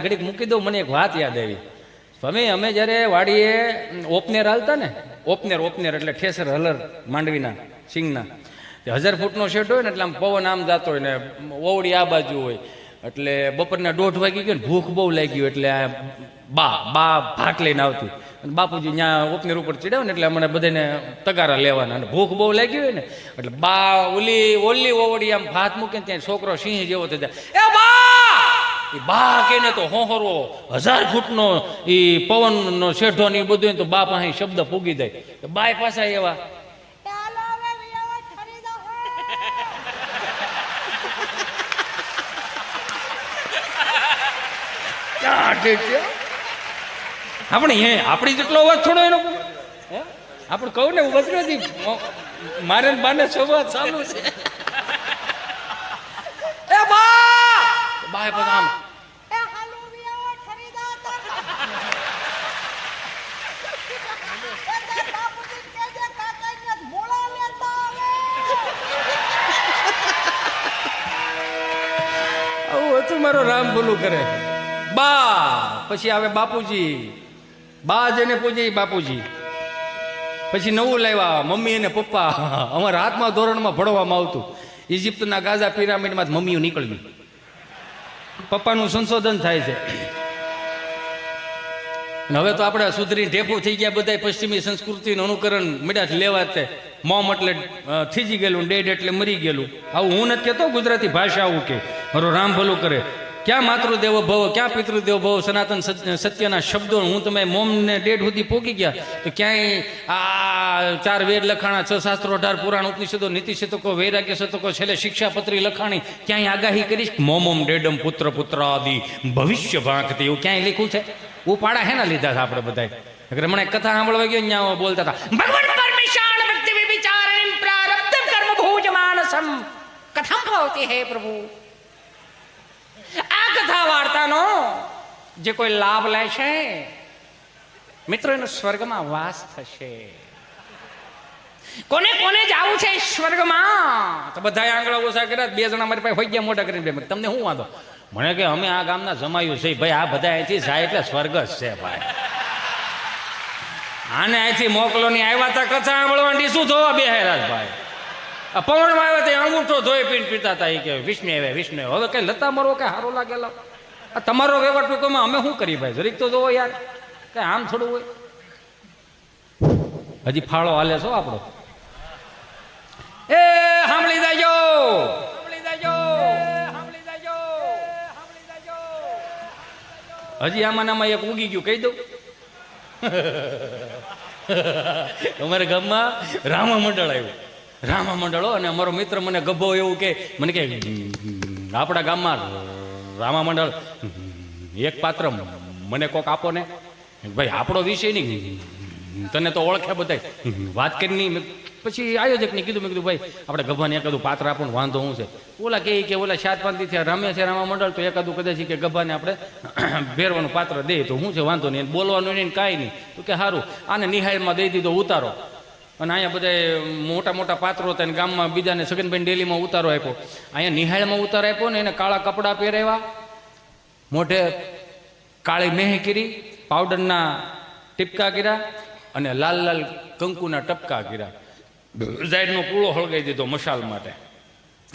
ઘડીક મૂકી દઉં, મને એક વાત યાદ આવી. સ્વામી, અમે જ્યારે વાડીએ ઓપનેર હાલતા ને, ઓપનેર એટલે ઠેસર હલર માંડવીના સિંગના 1000 ફૂટનો શેડ હોય ને, એટલે આમ પવન આમ જતો હોય ને ઓવડી આ બાજુ હોય, એટલે બપોરના 1:30 વાગી ગયો ને, ભૂખ બહુ લાગી, એટલે આ બા ભાત લઈને આવતી, અને બાપુજી ત્યાં ઓપનેર ઉપર ચડ્યા ને, એટલે અમને બધાને તગારા લેવાના, અને ભૂખ બહુ લાગી હોય ને, એટલે બા ઓલી ઓવડી આમ ભાત મૂકે ને, ત્યાં છોકરો સિંહ જેવો થઈ જાય, એ બા કેને તો હોહરો 1000 ફૂટનો એ પવનનો શેઢો ને એ બધું, તો બા પાસે શબ્દ પૂગી જાય. બાય પાછા એવા આપણી જેટલો અવાજ થોડો એનો, આપણે કહું ને ગુજરાતી મારે બાને સંવાદ ચાલુ છે. એ બાય બધા મારો રામ ભલું કરે. બા પછી આવે બાપુજી, બા જેને પૂજે બાપુજી. પછી નવું લાવ્યા મમ્મી અને પપ્પા. અમારા હાથમાં ધોરણમાં ભણવામાં આવતું, ઇજિપ્તના ગાઝા પિરામિડમાં મમ્મીઓ નીકળવી, પપ્પાનું સંશોધન થાય છે. હવે તો આપણે સુધરી ઢેફું થઈ ગયા બધા, પશ્ચિમી સંસ્કૃતિનું અનુકરણ મીઠા લેવા તે. મોમ એટલે થીજી ગયેલું, ડેડ એટલે મરી ગયેલું. આવું હું નથી કહેતો, ગુજરાતી ભાષા આવું કે. મારો રામ ભલું કરે. ક્યાં માતૃદેવો ભવ, ક્યાં પિતૃદેવો ભવ, સનાતન સત્યના શબ્દો હું તમે મોમ ને ડેડ સુધી પોકી ગયા તો ક્યાંય આ 4 વેદ લખાણા, 6 શાસ્ત્રો, 18 પુરાણ, ઉપનિષદો, નીતિ શતકો, વૈરાગ્ય શતકો, છેલ્લે શિક્ષાપત્રી લખાણી, ક્યાંય આગાહી કરીશ મોમમ ડેડમ પુત્ર પુત્ર આદિ ભવિષ્ય ભાંકતી, એવું ક્યાંય લખ્યું છે? ઉપાડા હેના લીધા હતા આપણે બધા? હમણાં કથા સાંભળવા ગયો ત્યાં બોલતા હતા, ભગવાન પરમેશાન ભક્તિ વિચારણ પ્રારબ્ધ કર્મ ભોજ માનસમ કથમ ભવતી હે પ્રભુ. આ કથા વાર્તાનો જે કોઈ લાભ લે છે મિત્રો, એનો સ્વર્ગમાં વાસ થશે. કોને કોને જવું છે સ્વર્ગમાં? તો બધા આંગળા ઓછા કર્યા. 2 જણા મારી પાસે હોઈ ગયા મોટા કરીને, તમને શું વાંધો? મને કે અમે આ ગામના જમાયું છે ભાઈ, આ બધા અહીંથી જાય એટલે સ્વર્ગ જ છે ભાઈ. આને અહીંથી મોકલો ની આવ્યા તા કથા સાંભળવાની, શું જોવા બેહેરા ભાઈ? પવનમાં આવ્યા તે અંગૂઠો ધોઈ પીને પીતા હતા. એ કે વિષ્ણુ આવે વિષ્ણુ. હવે કઈ લતા મરવો કઈ સારો લાગેલો? આ તમારો વ્યવહાર ટૂંકમાં અમે શું કરી ભાઈ? જરીક તો જોવો યાર, કઈ આમ થોડું હોય. હજી ફાળો હાલે છો આપણો. એ સાંભળી જાજો, હજી આમાં એક ઉગી ગયું, કહી દઉં. અમારા ગામમાં રામા મંડળ આવ્યું, રામા મંડળો. અને અમારો મિત્ર મને ગભો એવું કે, મને કે આપણા ગામમાં રામા મંડળ એક પાત્ર મને કોક આપો ને. ભાઈ આપણો વિષય નહીં, તને તો ઓળખે બધા, વાત કરી. પછી આયોજકને કીધું, મેં કીધું ભાઈ આપણે ગભાને એકાદું પાત્ર આપો ને, વાંધો શું છે? ઓલા કે ઓલા 7-5 થી રમે છે રામા મંડળ, તો એકાદું કદાચ કે ગભાને આપણે ભેરવાનું પાત્ર દે તો શું છે, વાંધો નહીં, બોલવાનું નહીં, કાંઈ નહીં. તો કે સારું, આને નિહાળમાં દઈ દીધો ઉતારો. અને અહીંયા બધા મોટા મોટા પાત્રો હતા, અને ગામમાં બીજાને સગનભાઈ ડેલીમાં ઉતારો આપ્યો. અહીંયા નિહાળમાં ઉતારો આપ્યો ને એને કાળા કપડાં પહેરાવ્યા, મોઢે કાળી મેહ કરી, પાવડરના ટીપકા કર્યા અને લાલ લાલ કંકુના ટપકા કર્યા. ઝાડનો કૂળો હળગાઈ દીધો મશાલ માટે.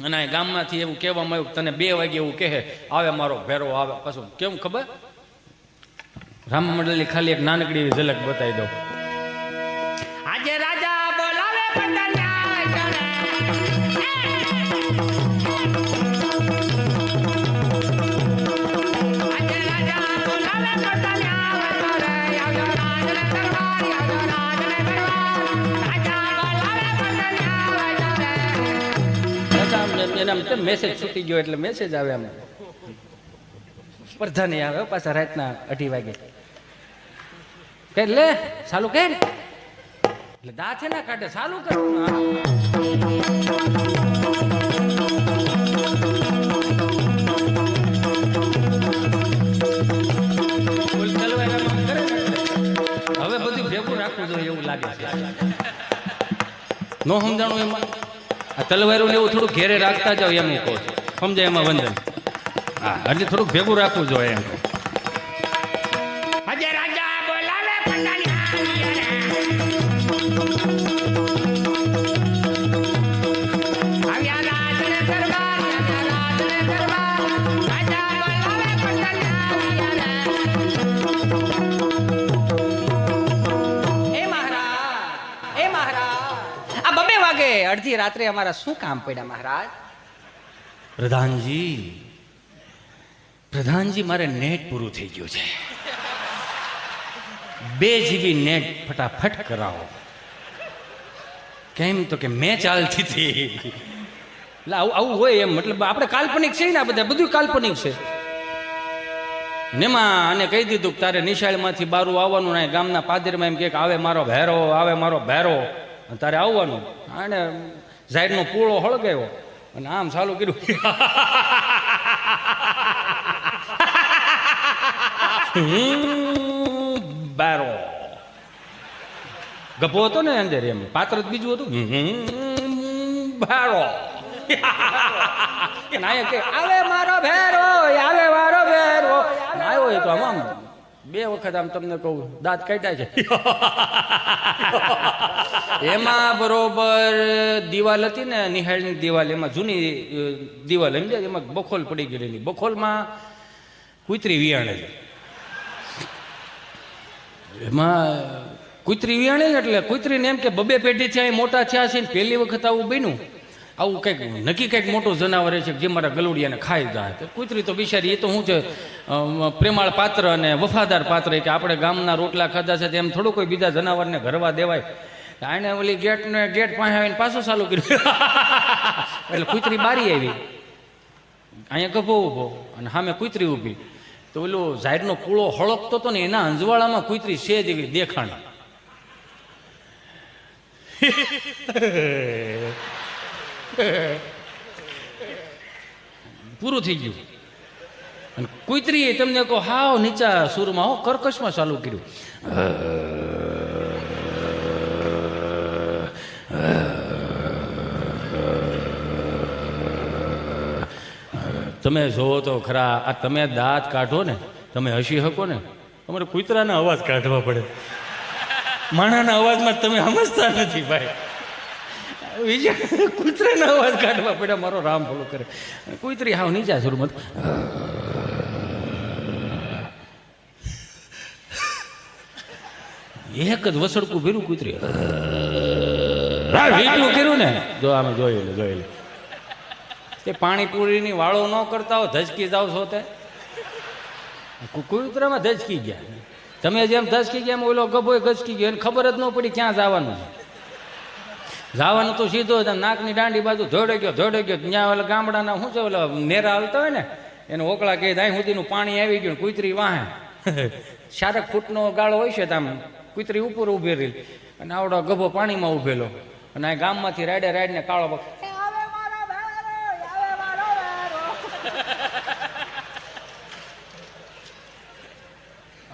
અને આ ગામમાંથી એવું કહેવામાં આવ્યું, તને 2 વાગે એવું કહે આવે મારો ભેરો આવે. પાછું કેમ ખબર? રામ મંડળની ખાલી એક નાનકડી એવી ઝલક બતાવી દો. આજે રાજા બોલાવે મેસેજ છૂટી ગયો એટલે મેસેજ આવે. અમે સ્પર્ધા નહીં આવે પાછા રાતના 2:30 વાગે. કે લે ચાલુ કર, એટલે દાંત છે ને કાઢે, ચાલુ કર. હવે બધું ભેગું રાખવું જોઈએ એવું લાગે છે. નો સમજાણું એમાં? આ તલવારું ને એવું થોડું ઘેરે રાખતા જાવ એમ કહો, સમજાય એમાં વંદન. હા, હજી થોડુંક ભેગું રાખવું જોઈએ એમ. અડધી રાત્રે અમારા શું કામ પડ્યા મહારાજ? પ્રધાનજી મારે નેટ પૂરું થઈ ગયું છે. 2 GB નેટ ફટાફટ કરાવો. કેમ તો કે મેચ ચાલતી હતી. એટલે આવું હોય એમ, મતલબ આપણે કાલ્પનિક છે ને, આ બધું કાલ્પનિક છે. નેમાં આને કહી દીધું કે તારે નિશાળમાંથી બારું આવવાનું ને ગામના પાદરમાં એમ કે આવે મારો ભેરો, આવે મારો ભેરો, તારે આવવાનું. આને ઝાહેરનો પૂળો હળગાવ્યો અને આમ ચાલુ કર્યું. બારો ગભો હતો ને અંદર, એમ પાત્ર જ બીજું હતું. બારો આવે મારો ભેરો, આવે મારો ભેરો. આવ્યો એ તો આમ 2 વખત આમ તમને કહું દાંત કાઢ્યા છે. એમાં બરોબર દિવાલ હતી ને, નિહાળની દિવાલ, એમાં જૂની દિવાલ સમજાય, એમાં બખોલ પડી ગયેલી. બખોલમાં કૂતરી વિયાણે છે. એમાં કૂતરી વિયાણે એટલે કૂતરીને એમ કે 2 પેઢી થયા મોટા થયા છે ને પહેલી વખત આવું બન્યું. આવું કંઈક નક્કી કંઈક મોટું જનાવર છે જે મારા ગલુડિયાને ખાઈ જાય. તો કૂતરી તો બિચારી એ તો શું છે, પ્રેમાળ પાત્ર અને વફાદાર પાત્ર, કે આપણે ગામના રોટલા ખાધા છે તેમ થોડું કોઈ બીજા જનાવરને ઘરવા દેવાય. આને ઓલી ગેટ પાસે આવીને પાછું ચાલુ કર્યું. એટલે કૂતરી બારી આવી, અહીંયા ગભો ઊભો અને સામે કૂતરી ઊભી. તો ઓલું ઝાહેરનો પૂળો હળકતો હતો ને એના અંજવાળામાં કૂતરી સેજ એવી દેખાણ. પૂરું થઈ ગયું. અને કૂતરીએ તમને કહો હાવ નીચા સુરમાં હો કર્કશમાં ચાલુ કર્યું. તમે જોવો તો ખરા, આ તમે દાંત કાઢો ને, તમે હસી શકો ને, તમારે કૂતરાના અવાજ કાઢવા પડે. માણાના અવાજમાં તમે સમજતા નથી ભાઈ. કૂતરાના અવાજ કાઢવા પડ્યા. મારો રામ ભલો કરે. કૂતરી હાવ નીચા સુરમાં એક જ વસડકું ભીરું કૂતરી એટલું કર્યું ને. જો આમે જોઈ લે તે પાણીપુરીની વાળો ન કરતા હો, ધસકી જાવ છો તે કૂતરામાં ધસકી ગયા. તમે જેમ ધસકી ગયા એમ ઓલો ગભો ધસકી ગયો, એને ખબર જ ન પડી ક્યાં જવાનું છે. જવાનું તો સીધો નાકની દાંડી બાજુ ધોડે ગયો. ત્યાં ઓલા ગામડાના શું છે ઓલા નેરા આવતા હોય ને, એને ઓકળા કહે અહીં સુધીનું પાણી આવી ગયું. કૂતરી વાહે 4 ફૂટનો ગાળો હોય છે, આમ કૂતરી ઉપર ઉભી રહી અને આવડો ગભો પાણીમાં ઉભેલો. અને આ ગામમાંથી રાડે કાળો બક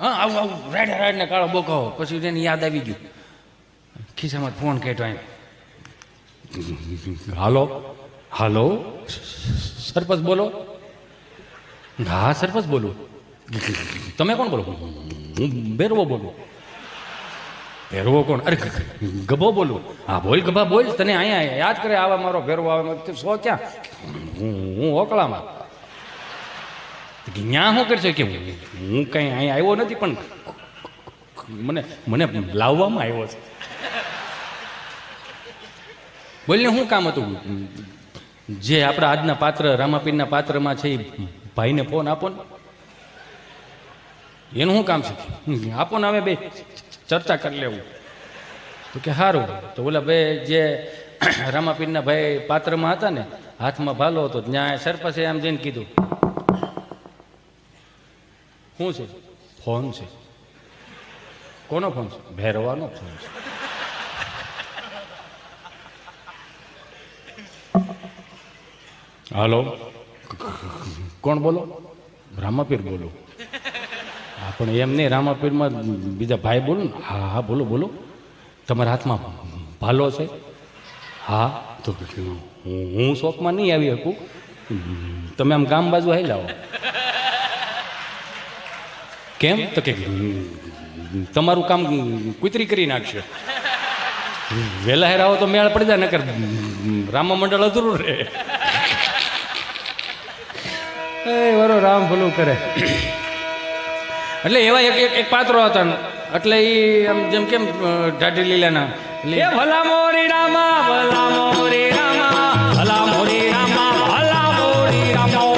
હા આવું રાડે કાળો બોકાવો. પછી એને યાદ આવી ગયું, ખિસ્સામાં ફોન કાઢ્યો. હાલો સરપંચ બોલો? હા સરપંચ બોલું. તમે કોણ બોલો? હું ભેરવો બોલું. ભેરવો કોણ? અરે ગભો બોલું. હા બોલ ગભા બોલ. તને અહીંયા યાદ કરે આવા મારો ભેરવો આવે. 100 ક્યાં? હું ઓકળામાં. ત્યાં શું કરશો કે હું કઈ અહીંયા આવ્યો નથી, પણ મને લાવવામાં આવ્યો છે. બોલને શું કામ હતું? જે આપણા આજના પાત્ર રામાપીરના પાત્રમાં છે એ ભાઈને ફોન આપો ને. એનું શું કામ છે? આપો ને, હવે બે ચર્ચા કરી લેવું. તો કે સારું. તો ઓલા ભાઈ જે રામાપીરના ભાઈ પાત્રમાં હતા ને, હાથમાં ભાલો હતો, ત્યાં સરપંચે આમ જઈને કીધું શું છે? ફોન છે. કોનો ફોન છે? ભેરવાનો ફોન છે. હાલો કોણ બોલો? રામાપીર બોલો. હા પણ એમ નહીં, રામાપીરમાં બીજા ભાઈ બોલો ને. હા બોલો. તમારા હાથમાં ભાલો છે? હા. તો હું શોપમાં નહીં આવી શકું, તમે આમ ગામ બાજુ આવી લાવો. કેમ? તો કે તમારું કામ કૂતરી કરી નાખશે. વહેલા હેર આવો તો મેળ પડી જાય, નકર રામા મંડળ અધૂરું રહે. વરો રામ ભલું કરે. એટલે એવા એક પાત્રો હતા. એટલે એ આમ જેમ કેમ ઢાઢી લીલાના એ ભલા મોરી રામા ભલા મોરી રામા ભલા મોરી રામા ભલા મોરી રામા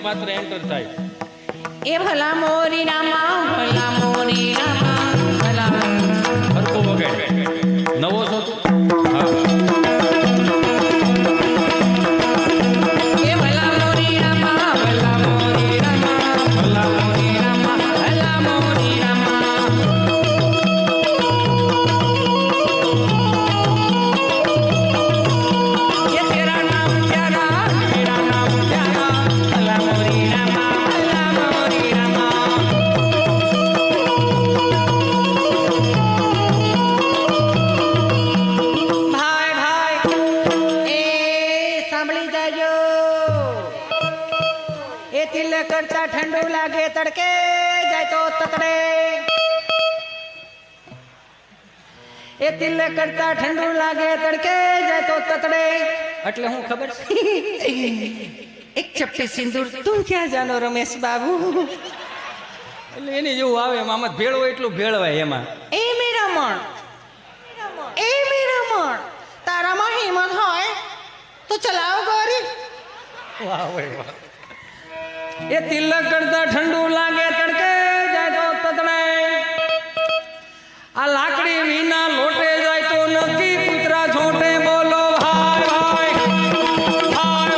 પાત્ર એન્ટર થાય એ ભલા મોરી રામા ભલા મોરી રામા ભલા હરકો વગેરે નવો છો તું એ ભલા મોરી રામા ભલા મોરી રામા ભલા મોરી રામા ભલા મોરી રામા એ તેરા નામ પ્યારા તેરા નામ પ્યારા ભલા મોરી રામા ભલા મોરી રામા ભાઈ ભાઈ એ સાંભળી જાજો એ તિલક કરતા ઠંડુ લાગે તડકે જાય તો તકડે એ તિલક કરતા ઠંડુ લાગે તડકે જાય તો તકડે એટલે હું ખબર છે એક ચપટી સિંદૂર તું ક્યાં જાનો રમેશ બાબુ એટલે એની જેવું આવે એમાં આમાં ભેળવાય એટલું ભેળવાય એમાં એ મીરામણ એ મીરામણ તારામાં હિંમત હોય તો ચલાવ ગોરી વાહ ભાઈ વાહ એ તિલક કરતા ઠંડુ લાગે તડકે જાય તો તતડે આ લાકડી વિના લોટે જાય તો નક્કી કૂતરા છોટે બોલો ભાઈ ભાઈ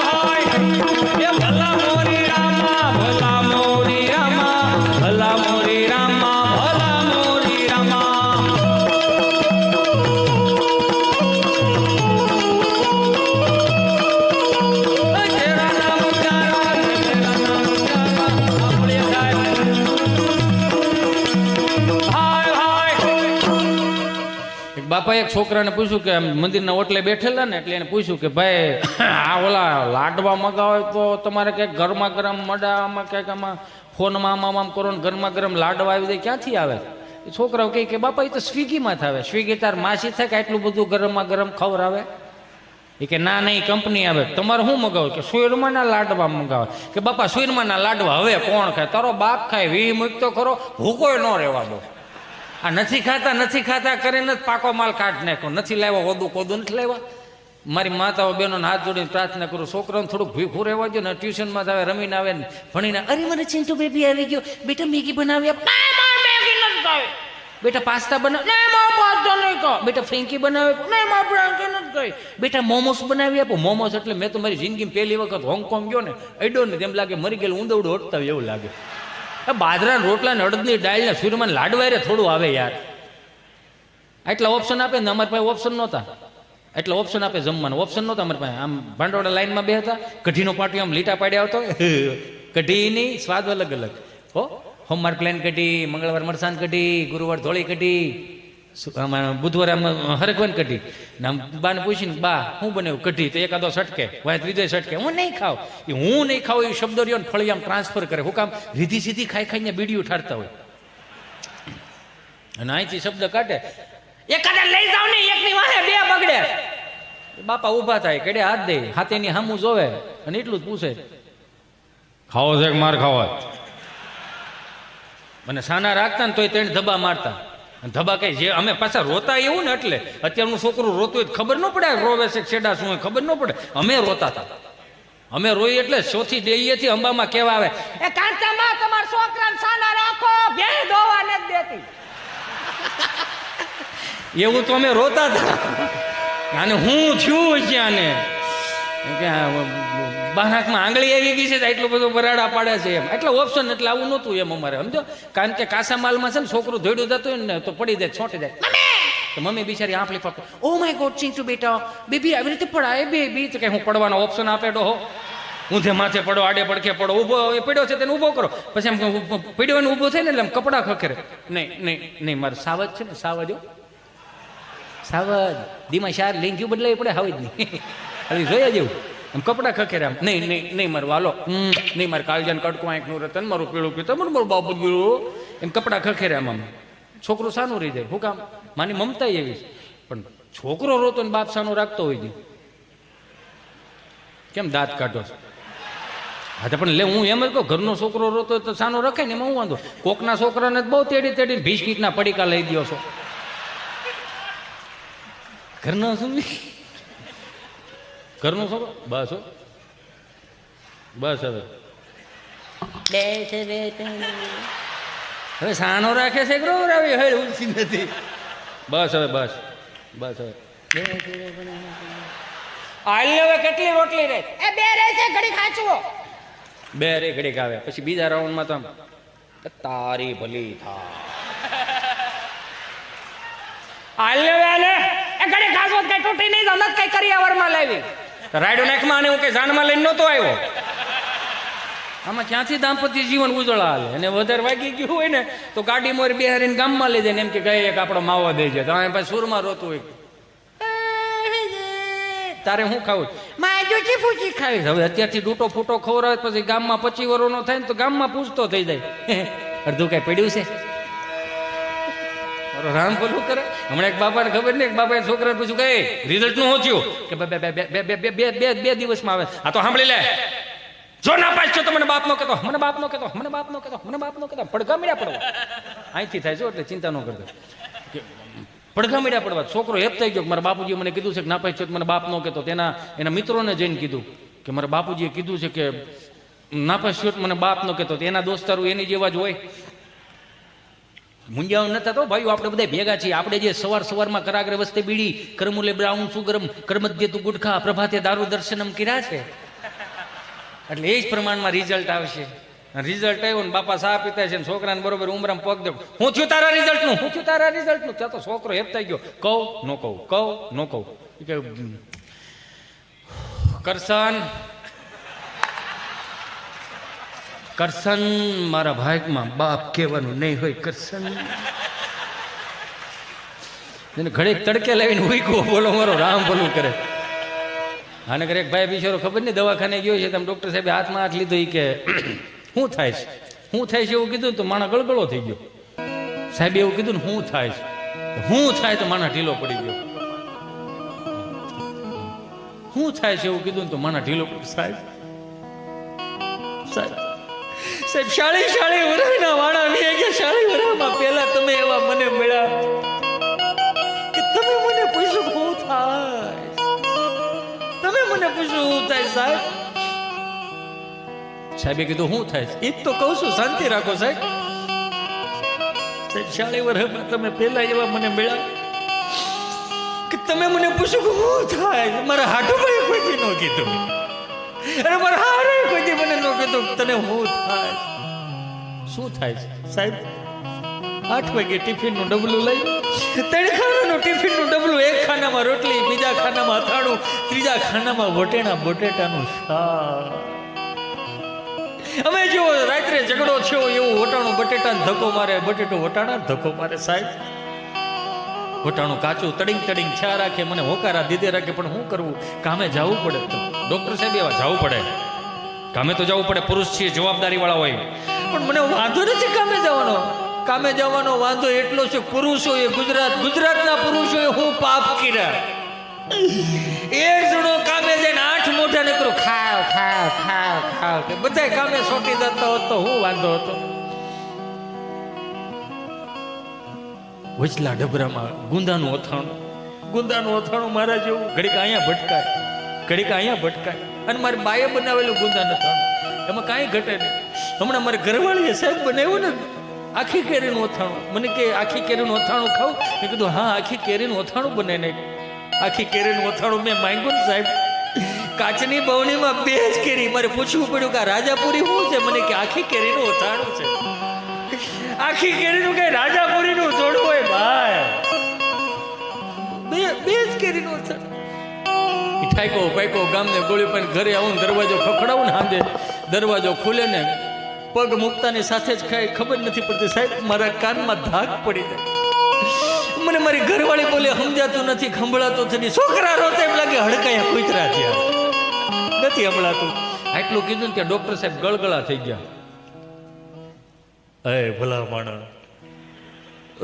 ભાઈ ભાઈ એ ભલા મોરી રામા ભલા મોરી રામા ભલા મોરી રામા ભલા મોરી રામા તેરા નામ પ્યારા તેરા નામ પ્યારા આપણે ગાય ભાઈ ભાઈ એક બાપાએ એક છોકરાને પૂછ્યું કે આમ મંદિરના ઓટલે બેઠેલા ને એટલે એને પૂછ્યું કે ભાઈ આ ઓલા લાડવા મગાવે તો તમારે ક્યાંક ગરમા ગરમ મડામાં ક્યાંક આમાં ફોનમાં આમ કરો ને ગરમા ગરમ લાડવા આવી જાય ક્યાંથી આવે એ છોકરાઓ કહે કે બાપા એ તો સ્વિગીમાં આવે સ્વિગી તાર માસી થાય કે આટલું બધું ગરમા ગરમ ખવડાવે એ કે ના નહીં કંપની આવે તમારે શું મગાવો કે સુરમાના લાડવા મગાવે કે બાપા સુરમાના લાડવા હવે કોણ ખાય તારો બાપ ખાય વી મૂકતો ખરો ભૂકોય ન રહેવા દો આ નથી ખાતા કરીને જ પાકો માલ કાઢ નાખ્યો નથી લાવ્યા ઓદું કોદું નથી લાવ્યા મારી માતાઓ બહેનોને હાથ જોડીને પ્રાર્થના કરું છોકરાને થોડુંક ભીખું રહેવા દો ને ટ્યુશનમાં જ આવે રમીને આવે ને ભણીને અરે મને ચિંટુ બેબી આવી ગયો બેટા મેગી બનાવી આપ મેગી નથી ખાવી બેટા પાસ્તા બનાવ નહીં મારો પાસ્તા નહીં કહો બેટા ફ્રેન્કી બનાવે નહીં મારો ફ્રેન્કી નથી કહી બેટા મોમોસ બનાવી આપો મોમોસ એટલે મેં તો મારી જિંદગીમાં પહેલી વખત હોંગકોંગ ગયો ને અડ્યો ને તેમ લાગે મરી ગયેલું ઊંધવડું ઓટતા હોય એવું લાગે બાજરા રોટલા ને અડદની ડાળ ને સુરમાં લાડવારે થોડું આવે યાર એટલા ઓપ્શન આપે ને અમારી પાસે ઓપ્શન નહોતા એટલા ઓપ્શન આપે જમવાનું ઓપ્શન નહોતા અમારી પાસે આમ ભાંડોળા લાઈનમાં બે હતા કઢીનો પાટિયો આમ લીટા પાડ્યા આવતો કઢીની સ્વાદ અલગ અલગ હો સોમવાર પ્લેન કઢી મંગળવાર મરસાન કઢી ગુરુવાર ધોળી કઢી બુધવારે આમ હરગવન કઢી ને આમ બાને પૂછીને બા હું બનાવ્યું કઢી તો એકાદો સટકે વાય ત્રીજો સટકે હું નહીં ખાવ એ હું નહીં ખાવ એ શબ્દો રહ્યો ને ફળી આમ ટ્રાન્સફર કરે હું કામ રીધી સીધી ખાઈ ખાઈને બીડીઓ ઠારતા હોય અને અહીંથી શબ્દ કાઢે એકાદા લઈ જાવ ને એકની વાહે બે બગડે બાપા ઊભા થાય કેડે હાથ દે હાથેની હામું જોવે અને એટલું જ પૂછે ખાવો છે કે માર ખાવો મને સાના રાખતા ને તોય તેને ધબા મારતા ધબા કઈ જે અમે પાછા રોતા એવું ને એટલે અત્યારનું છોકરું રોતું હોય ખબર ન પડે રોવે છે છેડા શું હોય ખબર ન પડે અમે રોતા હતા અમે રોઈ એટલે ચોથી ડેલીએથી અંબામાં કેવા આવે એ કાંતામાં તમારા છોકરાને સાના રાખો બે દોવા નથી દેતી એવું તો અમે રોતા હતા અને હું છું ક્યાંને બારાકમાં આંગળી આવી ગઈ છે એટલું બધું બરાડા પાડે છે એમ એટલે ઓપ્શન એટલે આવું નહોતું એમ અમારે સમજો કારણ કે કાસા માલમાં છે ને છોકરું ધોડ્યું જતું હોય ને તો પડી જાય છોટી જાય તો મમ્મી બિચારી આંપલી પકડે ઓ માય ગોડ ચિંટુ બેટા બેબી આવી રીતે પડાય બેબી તો કે હું પડવાનો ઓપ્શન આપે ડો ઊંધે માથે પડો આડે પડખે પડો ઊભો એ પડ્યો છે તેને ઊભો કરો પછી એમ પડ્યો ને ઊભો થાય ને એટલે આમ કપડાં ખખેરે નહીં મારે સાવજ છે ને સાવજો સાવજ દીમાં શાર લઈને ગયું બદલાવી પડે હવે જ નહીં હવે જોયા જેવું આમ કપડા ખખેરે આમ નહીં નહીં નહીં મારું વાલો નહીં મારે કાળજાન કડકું આંખનું રતન મારું પીળું પીતું મારું બાપુ ગયું એમ કપડા ખખેરે આમ આમ છોકરું સાનું રહી જાય. શું કામ? માની મમતા એવી છે. પણ છોકરો રોતો ને બાપ સાનું રાખતો હોય છે. કેમ દાંત કાઢો છો? હા તો પણ લે હું એમ જ કહું, ઘરનો છોકરો રોતો તો સાનો રખાય ને એમાં હું વાંધો. કોકના છોકરાને બહુ તેડી તેડીને બિસ્કીટના પડીકા લઈ દો છો. ઘરનો શું? ઘરનો છોકરો બસ હો બસ. હવે સાનો રાખે છે કે રોવરાવી હળ ઉલસી નથી. બસ હવે બસ બસ હવે આલી હવે કેટલી રોટલી રે? એ બે રે છે ઘડી ખાચવો. બે રે ઘડીક આવે પછી બીજા રાઉન્ડમાં તો આમ તારી ભલી થા આલે આલે એ ઘડી ખાચવો કઈ તૂટી નહીં જમત કઈ કરી આવરમાં લાવી. રાયડો નાખમાં આને હું કઈ જાનમાં લઈને નહોતો આવ્યો. આમાં ક્યાંથી દાંપત્ય જીવન ઉજળા હાલે. અને વધારે વાગી ગયું હોય ને તો ગાડી મોર બિહારીને ગામમાં લઈ જાય ને એમ કે કઈ એક આપણો માવો દઈ જાય તો આ પછી સુરમાં રોતું હોય. તારે શું ખાવું? માં જુચી પૂછી ખાવી. હવે અત્યારથી ડૂટો ફૂટો ખવડાવે પછી ગામમાં 25 વર્ષનો થાય ને તો ગામમાં પૂછતો થઈ જાય અડધું કઈ પડ્યું છે? રામ બોલું કરે. હમણાં એક બાપાને ખબર નહીં, એક બાપાએ છોકરાને પૂછ્યું કે રિઝલ્ટ નું શું થયું? કે બે દિવસમાં આવે. આ તો સાંભળી લે, જો ના પાસ છો તો મને બાપ નો કહેતો, મને બાપ નો કહેતો, મને બાપ નો કહેતો, મને બાપ નો કહેતો. પડઘા મળ્યા પડવા અહીંથી થાય છો એટલે ચિંતા ન કરતો. પડઘા મળ્યા પડવા છોકરો હેપ થઈ ગયો કે મારા બાપુજી મને કીધું છે કે ના પાસ છો તો મને બાપ નો કહેતો. એના મિત્રોને જઈને કીધું કે મારા બાપુજીએ કીધું છે કે ના પાસ છો તો મને બાપ નો કહેતો. એના દોસ્તારું એની જેવા જ હોય. મુંજાવ નતા તો ભાઈઓ આપણે બધા ભેગા છીએ. આપણે જે સવારમાં કરાગ્રે વસ્તે બીડી, કરમુલે બ્રાઉન સુગરમ, કરમધ્ય તું ગુટખા, પ્રભાતે દારૂ દર્શનમ કર્યા છે. એટલે એ જ પ્રમાણમાં રિઝલ્ટ આવશે. રિઝલ્ટ આવ્યો ને બાપા સા પીતા છે ને છોકરાને બરોબર ઉમરામાં પગ દે. હું થયું તારા રિઝલ્ટનું? હું થયું તારા રિઝલ્ટનું? ત્યાં તો છોકરો હેપ થઈ ગયો. કહું નો કહું, કહું નો કહું. કરશન મારા ભાગમાં બાપ કહેવાનું નહીં હોય. કરશન ઘડીક તડકે લાવીને ઉઈકો બોલો મારો રામ બોલું કરે. આને કરે એક ભાઈ બિચારો ખબર નહીં દવાખાને ગયો છે, તમે ડોક્ટર સાહેબે હાથમાં હાથ લીધો. એ કે શું થાય છે? શું થાય છે એવું કીધું તો માણા ગળગળો થઈ ગયો. સાહેબે એવું કીધું ને શું થાય છે? શું થાય તો માણા ઢીલો પડી ગયો. શું થાય છે એવું કીધું તો માણા ઢીલો પડી. સાહેબ શાળી વરાના વાણા વી ગયા. શાળી વરામાં પહેલા તમે એવા મને મળ્યા કે તમે મને પૂછ્યું શું થાય? તમે મને પૂછ્યું શું થાય? સાહેબે કીધું શું થાય? એ તો કહું છું, શાંતિ રાખો સાહેબ. શાળી વરામાં તમે પહેલા એવા મને મળ્યા કે તમે મને પૂછ્યું શું થાય? મારા હાડુભાઈ કોઈથી ન કીધું, અરે મારા હારે કોઈથી મને ન કીધું તને શું થાય. શું થાય છે સાહેબ? 8 વાગે ટિફિનનું ડબલું લઈ, 3 ખાનાનું ટિફિનનું ડબલું, એક ખાનામાં રોટલી, બીજા ખાનામાં અથાણું, ત્રીજા ખાનામાં બટેટાનું શાક. અમે જો રાત્રે ઝઘડો થયો એવું વટાણું બટેટાને ધક્કો મારે, બટેટું વટાણા ધક્કો મારે. સાહેબ વટાણું કાચું તડિંગ છા રાખે, મને હોકારા દીધે રાખે. પણ શું કરવું? કામે જવું પડે. ડોક્ટર સાહેબ એવા જવું પડે, કામે તો જવું પડે. પુરુષ છીએ, જવાબદારી વાળા હોય. પણ મને વાંધો નથી કામે જવાનો. કામે જવાનો વાંધો એટલો છે પુરુષોએ ગુજરાતના પુરુષોએ હું પાપ કર્યા. એક જણો કામે જઈને 8 મોઢા નીકળો ખાવ કે બધા કામે સોટી જતા હોત તો હું વાંધો હતો. વચલા ડબરામાં ગુંદાનું અથાણું મારા જેવું ઘડીક અહીંયા ભટકાય. અને મારી બાએ બનાવેલું ગુંદાનું અથાણું, એમાં કાંઈ ઘટે નહીં. હમણાં મારી ઘરવાળીએ સાહેબ બનાવ્યું ને આખી કેરીનું અથાણું. મને કે આખી કેરીનું અથાણું ખાવ? મેં કીધું હા, આખી કેરીનું અથાણું બનાવીને. આખી કેરીનું અથાણું મેં માંગ્યું ને સાહેબ, કાચની બવણીમાં 2 જ કેરી. મારે પૂછવું પડ્યું કે આ રાજાપુરી શું છે? મને કે આખી કેરીનું અથાણું છે. આખી કેરીનું કઈ રાજાપુરીનું જોડું હોય ભાઈ? 2 જ કેરીનું અથાણું. ઠાઈકો ગામને ગોળી પણ ઘરે આવું, દરવાજો ખખડાવું ને હાંજે દરવાજો ખુલે ને પગ મૂકતાની સાથે જ ખાય. ખબર નથી પડતી સાહેબ, મારા કાનમાં ધાક પડી જાય. મને મારી ઘરવાળી બોલે સમજાતું નથી, ખંભળાતું નથી. છોકરા રોતે એમ લાગે હડકાયા કૂતરા થયા. નથી હમણાં આટલું કીધું ને ત્યાં ડોક્ટર સાહેબ ગળગળા થઈ ગયા. અરે ભલા માણસ,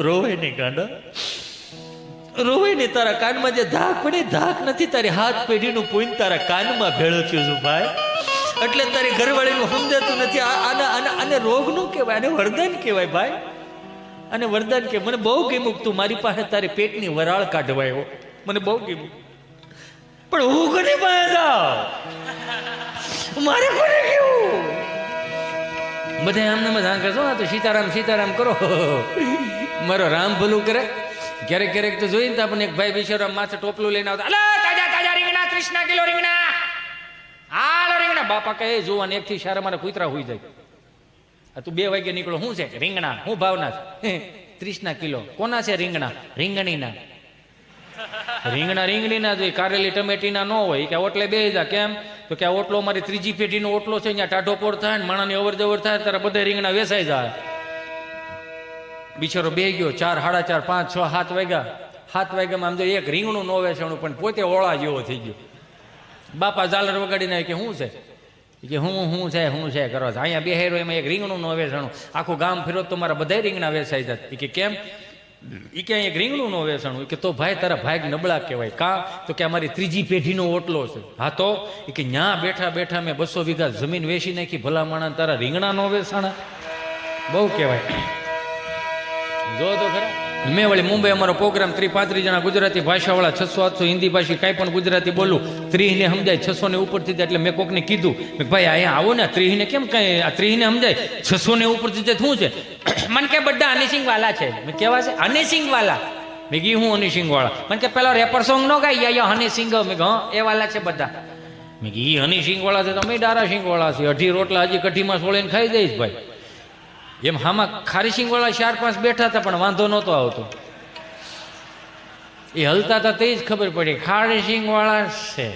રોવે નહીં ગાંડા, રોવે નહીં. તારા કાનમાં જે ધાક પડે, ધાક નથી, તારી હાથ પેઢીનું પોઈન્ટ તારા કાનમાં ભેળો થયું છું ભાઈ. એટલે તારી ઘરવાળીનું સમજાતું નથી. આને રોગ નું કહેવાય, આને વરદાન કહેવાય ભાઈ. અને વરદાન કે મને બહુ ગમ્યું તું મારી પાસે તારી પેટની વરાળ કાઢવાયો, મને બહુ ગમ્યું. પણ હું કોની પાસે જાઉં? મારે કોને કેવું? બધા આમને મજા કરશો તો સીતારામ સીતારામ કરો. મારો રામ ભલું કરે. ક્યારેક ક્યારેક તો જોઈને તો આપણને એક ભાઈ બિચારો માથે ટોપલું લઈને આવતા, અલા તાજા તાજા રીંગણા 30 કિલો રીંગણા, હાલો રીંગણા. બાપા કહે જોવાને એકથી સારા મારા કૂતરા હોઈ જાય. તું 2 વાગે નીકળો, શું છે રીંગણા, શું ભાવના છે? 30 કિલો. કોના છે રીંગણા? રીંગણીના. રીંગણા રીંગણીના જોઈએ, કારેલી ટમેટીના ન હોય. કે ઓટલે બે જા. કેમ? તો કે આ ઓટલો મારી 3જી પેઢીનો ઓટલો છે, અહીંયા ટાઢો પોર થાય ને માણાની અવર જવર થાય ત્યારે બધા રીંગણા વેસાઈ જાય. બિચારો બે ગયો. 4, 4:30, 5, 6, 7 વાગ્યા. 7 વાગ્યામાં આમ જો એક રીંગણું ન વેચાણું, પણ પોતે ઓળા જેવો થઈ ગયો. બાપા ઝાલર વગાડીને કે શું છે? કે હું છે કરો છો અહીંયા બેહેરો, એમાં એક રીંગણું ન વેચાણું. આખું ગામ ફેરો તો મારા બધા રીંગણા વેચાઈ જાય. કે કેમ? એ કે એક રીંગણું ન વેચાણું. કે તો ભાઈ તારા ભાગ નબળા કહેવાય. કા? તો કે અમારી 3જી પેઢીનો ઓટલો છે. હા તો એ કે ન્યા બેઠા બેઠા મેં 200 વીઘા જમીન વેચી નાખી, ભલા માણા તારા રીંગણા નો વેચાણા? બહુ કહેવાય. જો તો ખરા. મેં વળી મુંબઈ અમારો પ્રોગ્રામ 30-35 જણા ગુજરાતી ભાષાવાળા, 600-800 હિન્દી ભાષી કાંઈ પણ ગુજરાતી બોલું, 30 ને સમજાય, 600 ને ઉપરથી જાય. એટલે મેં કોકને કીધું, ભાઈ અહીંયા આવો ને, 30 ને કેમ કઈ, આ 30 ને સમજાય, 600 ને ઉપરથી જાય શું છે? મને કે બધા હનીસિંગ વાલા છે. મેં કેવા છે? હનીસિંગ વાલા. મેં કીધું હું હનીસિંગ વાળા? મને કે પેલો રેપર સોંગ નો ગાય યો હનીસિંગ. મેં કહ્યું એ વાલા છે બધા. મેં કીધું હનીસિંગ વાળા છે, તમે ડારા સિંગ વાળા છે. 18 રોટલા હજી કઢીમાં સોળીને ખાઈ દઈશ ભાઈ. એમ હામાં ખારીસિંગ વાળા 4-5 બેઠા હતા, પણ વાંધો નહોતો આવતો. એ હલતા હતા તે જ ખબર પડી ખારીસિંગ વાળા છે.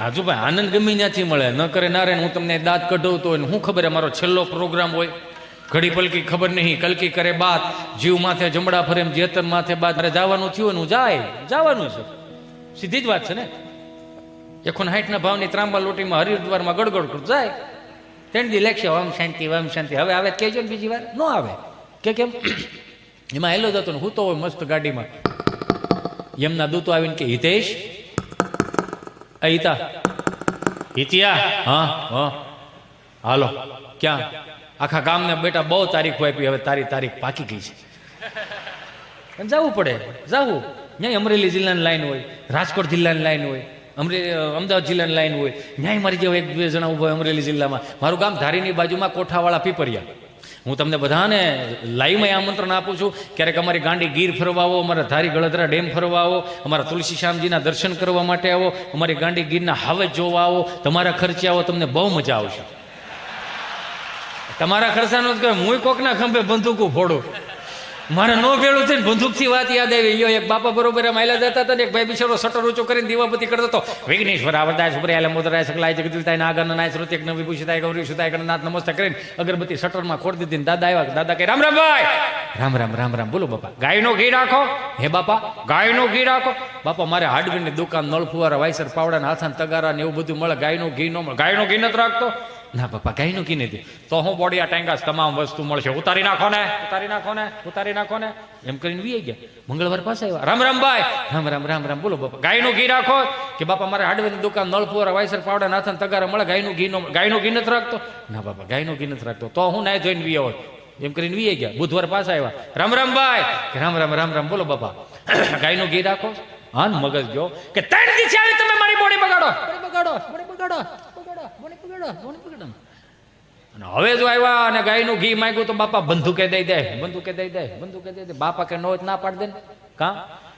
આજુ ભાઈ આનંદ ગમી ત્યાંથી મળે, ન કરે નારે. હું તમને દાંત કઢવતો હોય, શું ખબર મારો છેલ્લો પ્રોગ્રામ હોય, ઘડી પલકી ખબર નહીં, કલકી કરે બાત, જીવ માથે જમડા ફરે, જેતર માથે બાત. મારે જવાનું થયું હું જવાનું છે. સીધી જ વાત છે ને. 160 ભાવની ત્રાંબા લોટીમાં હરિદ્વારમાં ગડગડ કર જાય. 3 દી લેખશે ઓમ શાંતિ ઓમ શાંતિ. હવે આવે કહેજો ને બીજી વાર ન આવે. કે કેમ? એમાં હેલો જતો ને હું તો હોય મસ્ત ગાડીમાં. એમના દૂતો આવીને કે હિતેશ, હિતા હિતિયા, હા હાલો. ક્યાં? આખા ગામને બેટા બહુ તારીખો આપી, હવે તારી તારીખ પાકી ગઈ છે. જવું પડે, જવું. ત્યાં અમરેલી જિલ્લાની લાઈન હોય, રાજકોટ જિલ્લાની લાઈન હોય, અમદાવાદ જિલ્લાની લાઈન હોય. ન્યાય મારી જેવા 1-2 જણા ઉભા હોય અમરેલી જિલ્લામાં. મારું ગામ ધારીની બાજુમાં કોઠાવાળા પીપરિયા. હું તમને બધાને લાઈવમાં આમંત્રણ આપું છું. ક્યારેક અમારી ગાંડી ગીર ફરવા આવો, અમારા ધારી ગળધરા ડેમ ફરવા આવો, અમારા તુલસી શ્યામજીના દર્શન કરવા માટે આવો, અમારી ગાંડી ગીરના હાવજ જોવા આવો, તમારા ખર્ચે આવો, તમને બહુ મજા આવશે. તમારા ખર્ચાનો જ કહે, હું કોકના ખંભે બંદૂકો ફોડું. મારે નો ભેળું છે ને બંદૂકથી વાત યાદ આવી. યો એક બાપા બરોબર માયલા જતા હતા ને એક ભાઈ બિચારો શટર ઊંચો કરીને દીવાબત્તી કરતો હતો. વિઘ્નેશ્વર આવરદાય સુપ્રિયાલે મોદરાય સકલાય જગદીતાય નાગન નાય શ્રુતિ એક નવી પૂછતાય ગૌરી સુતાય ગણનાથ નમસ્તે કરીને અગરબત્તી શટરમાં ખોડી દીધી. દાદા આવ્યા. દાદા કે રામ રામ ભાઈ. રામ રામ રામ રામ. બોલો બાપા. ગાયનો ઘી રાખો? હે બાપા ગાયનો ઘી રાખો? બાપા મારે હાર્ડવેરની દુકાન, નળ ફુવારા, વાયસર, પાવડા, હાથાન તગારા ને એવું બધું મળે. ગાયનું ઘી ન મળે? ગાયનું ઘી નથી રાખતો? ના બાપા ગાયનું ઘી નથી. તો હું બોડિયા ટાંગાસ તમામ વસ્તુ મળશે. ઉતારી નાખો ને, ઉતારી નાખો ને, ઉતારી નાખો ને. એમ કરીને વી ગયા. મંગળવાર પાસે આવ્યા. રામ રામ ભાઈ. રામ રામ રામ રામ. બોલો બાપા. ગાયનું ઘી રાખો? કે બાપા મારે હાર્ડવેરની દુકાન, નળ ફુવારા, વાયસર, પાવડા, નાથન તગારા મળે. ગાયનું ઘી ગાયનું ઘી નથી રાખતો? ના બાપા ગાયનું ઘી નથી રાખતો. તો હું નાય જોઈને વી આવો. એમ કરીને વી ગયા. બુધવાર પાસે આવ્યા. રામ રામ ભાઈ. રામ રામ રામ રામ. બોલો બાપા ગાયનું ઘી રાખો? હા મગજ ગયો કે 3 દિવસ આવી તમે મારી બોડી બગાડો, બગાડો, બગાડો, બગાડો. અને હવે જો આવ્યા અને ગાયનું ઘી માંગ્યું તો બાપા બંદૂકે દઈ દે, બંદૂકે દઈ દે, બંદૂકે દઈ દે. બાપા કે નો ના પાડ દે ને. કા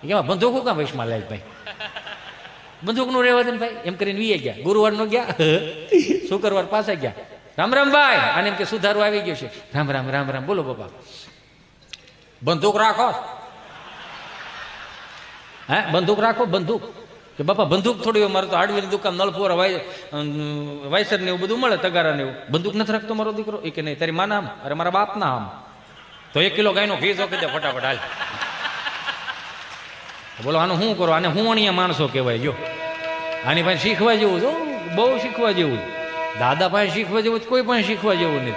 એમાં બંદૂક કાં વૈશમાં લાય ભાઈ? બંદૂક નું રહેવા દે ને ભાઈ. એમ કરીને વી ગયા. ગુરુવાર નો ગયા, શુક્રવાર પાસે ગયા. રામ રામ ભાઈ. અને એમ કે સુધારો આવી ગયો છે. રામ રામ રામ રામ. બોલો બાપા બંદૂક રાખો? હે બંદૂક રાખો? બંદૂક કે બાપા બંદૂક થોડી મારે તો હાર્ડવેરની દુકાન, નળફોરા, વાયસર ને એવું બધું મળે, તગારા ને એવું. બંદૂક નથી રાખતો મારો દીકરો? એ કે નહીં. તારી માના આમ? અરે મારા બાપના આમ. તો 1 કિલો ગાયનો ઘી જો કે દે ફટાફટ હાલ. બોલો આનું શું કરો? આને હું અહીંયા માણસો કહેવાય. જો આની પાસે શીખવા જેવું જો, બહુ શીખવા જેવું. દાદા પાસે શીખવા જેવું કોઈ પણ શીખવા જેવું નથી.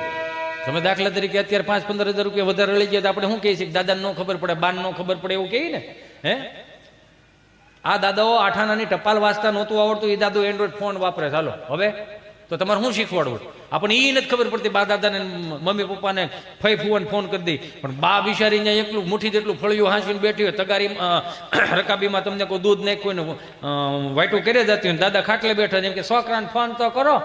તમે દાખલા તરીકે અત્યારે 5-15 હજાર રૂપિયા વધારે લઈ ગયા તો આપણે શું કહીએ છીએ? દાદાને ન ખબર પડે, બાને ન ખબર પડે એવું કહીએ ને. હે, આ દાદાઓ 8 આનાની ટપાલ વાંચતા નહોતું આવડતું, એ દાદો એન્ડ્રોઈડ ફોન વાપરે. ચાલો હવે તો તમારે શું શીખવાડવું? આપણને એ નથી ખબર પડતી. બા દાદાને, મમ્મી પપ્પાને, ફઈ ફુવાને ફોન કરી દઈ, પણ બા બિચારી અહીંયા એકલું મુઠ્ઠી જેટલું ફળિયું હાંસવીને બેઠી હોય, તગારી રકાબીમાં તમને કોઈ દૂધ નાખ્યું ને વાઈટું કરી જતી હોય, દાદા ખાટલે બેઠા જેમ કે છોકરાને ફોન તો કરો,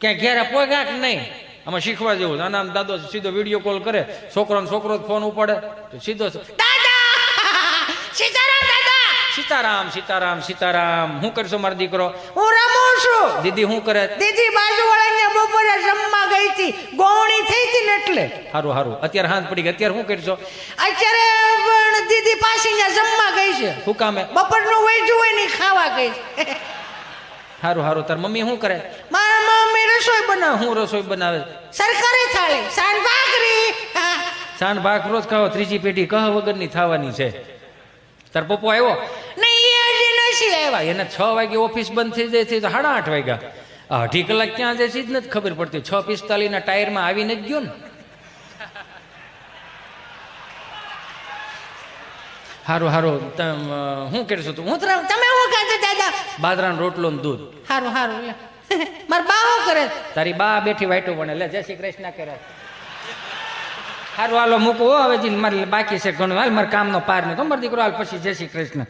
ક્યાંય ઘેરા પોગ્યા કે નહીં. આમાં શીખવા જેવું. આના દાદો સીધો વિડીયો કોલ કરે, છોકરો ફોન ઉપાડે તો સીધો સીતારામ સીતારામ સીતારામ. શું કરશો મારો દીકરો? હું રમું છું. દીદી શું કરે? દીદી બાજુવાળાને બપોરે જમવા ગઈ હતી, ગોવણી થઈ હતી ને એટલે. હારું હારું. અત્યારે હાથ પડી ગઈ, અત્યારે શું કરશો? અત્યારે પણ દીદી પાછી જમવા ગઈ છે. શું કામે? બપોરનું વૈજું હોય ને ઈ ખાવા ગઈ છે. હારું હારું. તાર મમ્મી શું કરે? મારા મમ્મી રસોઈ બનાવે. હું રસોઈ બનાવે? સરકારી થાળી, સાન ભાખરી. સાંજ ભાખ રોજ ખાઓ, ત્રીજી પેઢી કહ વગરની થવાની છે. તાર પપ્પો આવ્યો? નહીં, એ હજી નથી આવ્યા. એને 6 વાગે ઓફિસ બંધ થઈ જાય છે તો 8:30 વાગ્યા. 2.5 કલાક ક્યાં જાય છે જ નથી ખબર પડતી. 6:45 ના ટાયરમાં આવીને જ ગયો ને. હારું હારું. શું કરશો તું? હું તમે શું ખાધો દાદા? બાજરાનો રોટલો ને દૂધ. હારું હારું. મારા બા શું કરે? તારી બા બેઠી વાઈટો બને. લે જય શ્રી કૃષ્ણ કરે. હારું હાલો મૂકવો હવે. મારે બાકી છે ઘણું. હાલ મારે કામનો પાર નહીં. તમારો દીકરો હાલ પછી જય શ્રી કૃષ્ણ.